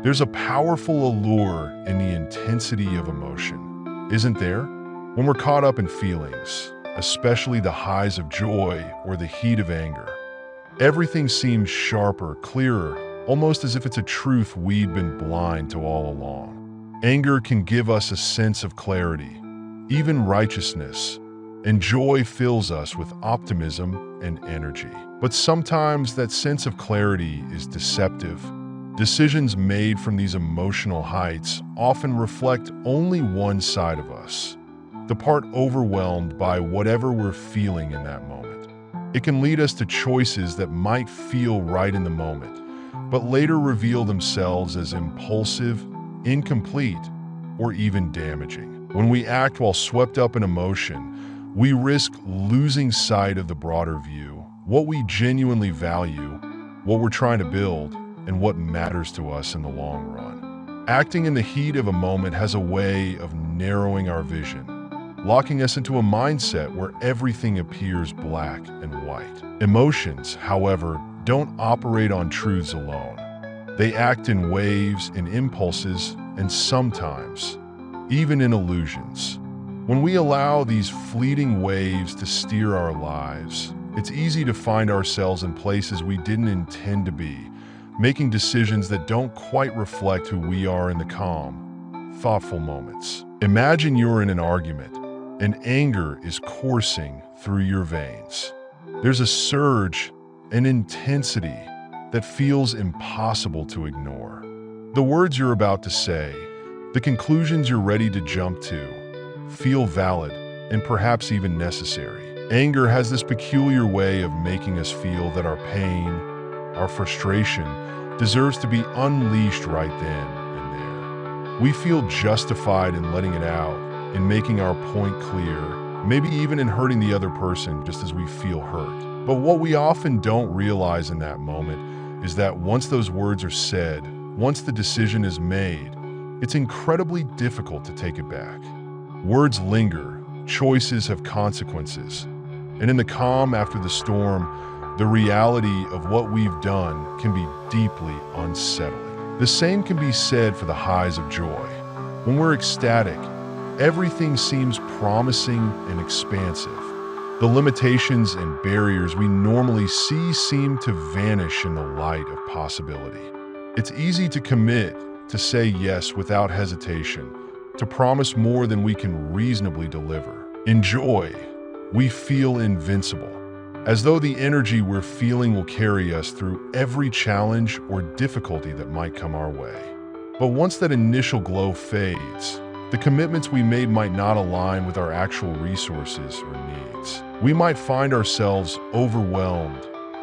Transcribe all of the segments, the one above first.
There's a powerful allure in the intensity of emotion, isn't there? When we're caught up in feelings, especially the highs of joy or the heat of anger, everything seems sharper, clearer, almost as if it's a truth we'd been blind to all along. Anger can give us a sense of clarity, even righteousness, and joy fills us with optimism and energy. But sometimes that sense of clarity is deceptive. Decisions made from these emotional heights often reflect only one side of us, the part overwhelmed by whatever we're feeling in that moment. It can lead us to choices that might feel right in the moment, but later reveal themselves as impulsive, incomplete, or even damaging. When we act while swept up in emotion, we risk losing sight of the broader view, what we genuinely value, what we're trying to build, and what matters to us in the long run. Acting in the heat of a moment has a way of narrowing our vision, locking us into a mindset where everything appears black and white. Emotions, however, don't operate on truths alone. They act in waves, in impulses, and sometimes even in illusions. When we allow these fleeting waves to steer our lives, it's easy to find ourselves in places we didn't intend to be, making decisions that don't quite reflect who we are in the calm, thoughtful moments. Imagine you're in an argument, and anger is coursing through your veins. There's a surge, an intensity that feels impossible to ignore. The words you're about to say, the conclusions you're ready to jump to, feel valid and perhaps even necessary. Anger has this peculiar way of making us feel that our pain, our frustration, deserves to be unleashed right then and there. We feel justified in letting it out, in making our point clear, maybe even in hurting the other person just as we feel hurt. But what we often don't realize in that moment is that once those words are said, once the decision is made, it's incredibly difficult to take it back. Words linger, choices have consequences, and in the calm after the storm, the reality of what we've done can be deeply unsettling. The same can be said for the highs of joy. When we're ecstatic, everything seems promising and expansive. The limitations and barriers we normally see seem to vanish in the light of possibility. It's easy to commit, to say yes without hesitation, to promise more than we can reasonably deliver. In joy, we feel invincible, as though the energy we're feeling will carry us through every challenge or difficulty that might come our way. But once that initial glow fades, the commitments we made might not align with our actual resources or needs. We might find ourselves overwhelmed,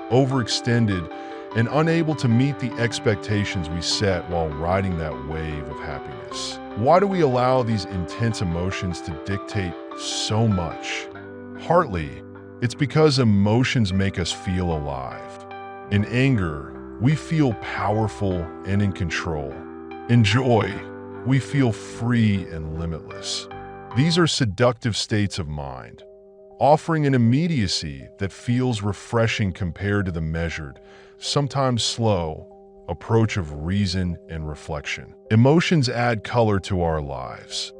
overextended, and unable to meet the expectations we set while riding that wave of happiness. Why do we allow these intense emotions to dictate so much? Partly, it's because emotions make us feel alive. In anger, we feel powerful and in control. In joy, we feel free and limitless. These are seductive states of mind, offering an immediacy that feels refreshing compared to the measured, sometimes slow, approach of reason and reflection. Emotions add color to our lives.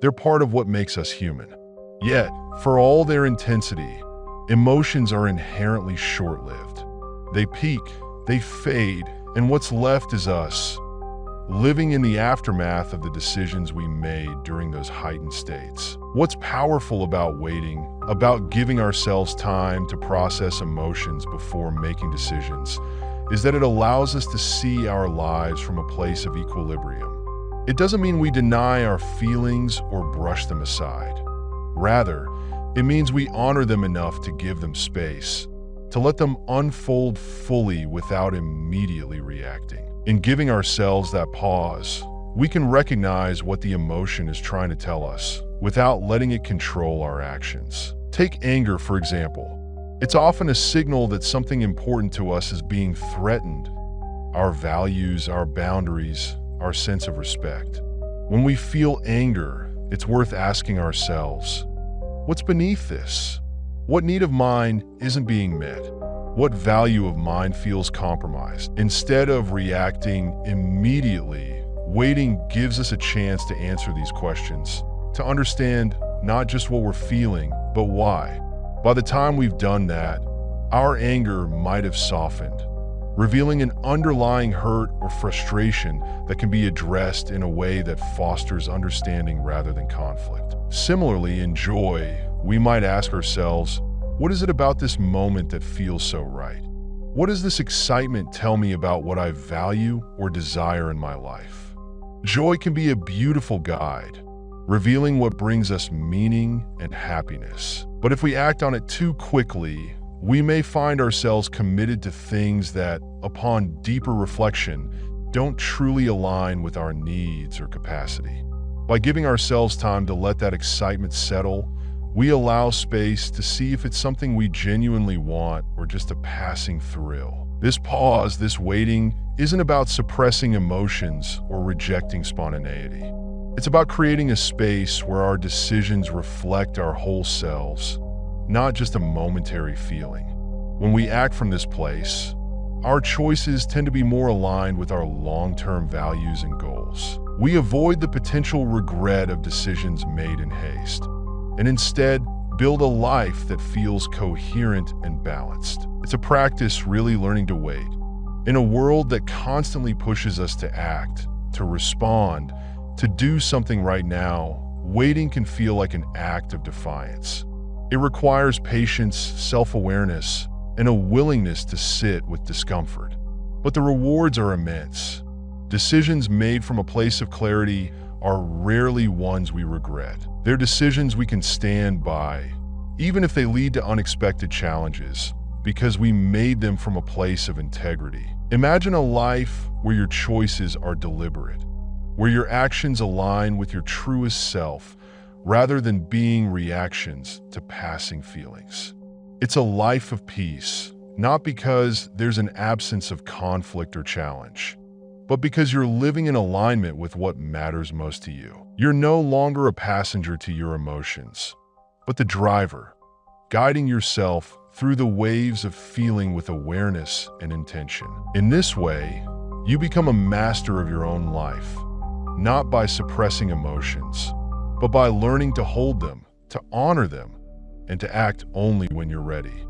They're part of what makes us human. Yet, for all their intensity, emotions are inherently short-lived. They peak, they fade, and what's left is us, living in the aftermath of the decisions we made during those heightened states. What's powerful about waiting, about giving ourselves time to process emotions before making decisions, is that it allows us to see our lives from a place of equilibrium. It doesn't mean we deny our feelings or brush them aside. Rather, it means we honor them enough to give them space, to let them unfold fully without immediately reacting. In giving ourselves that pause, we can recognize what the emotion is trying to tell us without letting it control our actions. Take anger, for example. It's often a signal that something important to us is being threatened. Our values, our boundaries, our sense of respect. When we feel anger, it's worth asking ourselves, what's beneath this? What need of mine isn't being met? What value of mine feels compromised? Instead of reacting immediately, Waiting gives us a chance to answer these questions, to understand not just what we're feeling, but why. By the time we've done that, our anger might have softened, revealing an underlying hurt or frustration that can be addressed in a way that fosters understanding rather than conflict. Similarly, in joy, we might ask ourselves, what is it about this moment that feels so right? What does this excitement tell me about what I value or desire in my life? Joy can be a beautiful guide, revealing what brings us meaning and happiness. But if we act on it too quickly, we may find ourselves committed to things that, upon deeper reflection, don't truly align with our needs or capacity. By giving ourselves time to let that excitement settle, we allow space to see if it's something we genuinely want or just a passing thrill. This pause, this waiting, isn't about suppressing emotions or rejecting spontaneity. It's about creating a space where our decisions reflect our whole selves, not just a momentary feeling. When we act from this place, our choices tend to be more aligned with our long-term values and goals. We avoid the potential regret of decisions made in haste, and instead build a life that feels coherent and balanced. It's a practice really learning to wait. In a world that constantly pushes us to act, to respond, to do something right now, waiting can feel like an act of defiance. It requires patience, self-awareness, and a willingness to sit with discomfort. But the rewards are immense. Decisions made from a place of clarity are rarely ones we regret. They're decisions we can stand by, even if they lead to unexpected challenges, because we made them from a place of integrity. Imagine a life where your choices are deliberate, where your actions align with your truest self, rather than being reactions to passing feelings. It's a life of peace, not because there's an absence of conflict or challenge, but because you're living in alignment with what matters most to you. You're no longer a passenger to your emotions, but the driver, guiding yourself through the waves of feeling with awareness and intention. In this way, you become a master of your own life, not by suppressing emotions, but by learning to hold them, to honor them, and to act only when you're ready.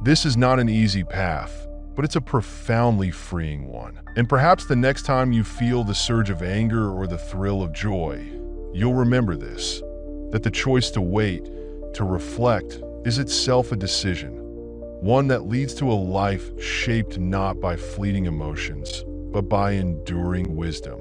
This is not an easy path, but it's a profoundly freeing one. And perhaps the next time you feel the surge of anger or the thrill of joy, you'll remember this, that the choice to wait, to reflect, is itself a decision, one that leads to a life shaped not by fleeting emotions, but by enduring wisdom.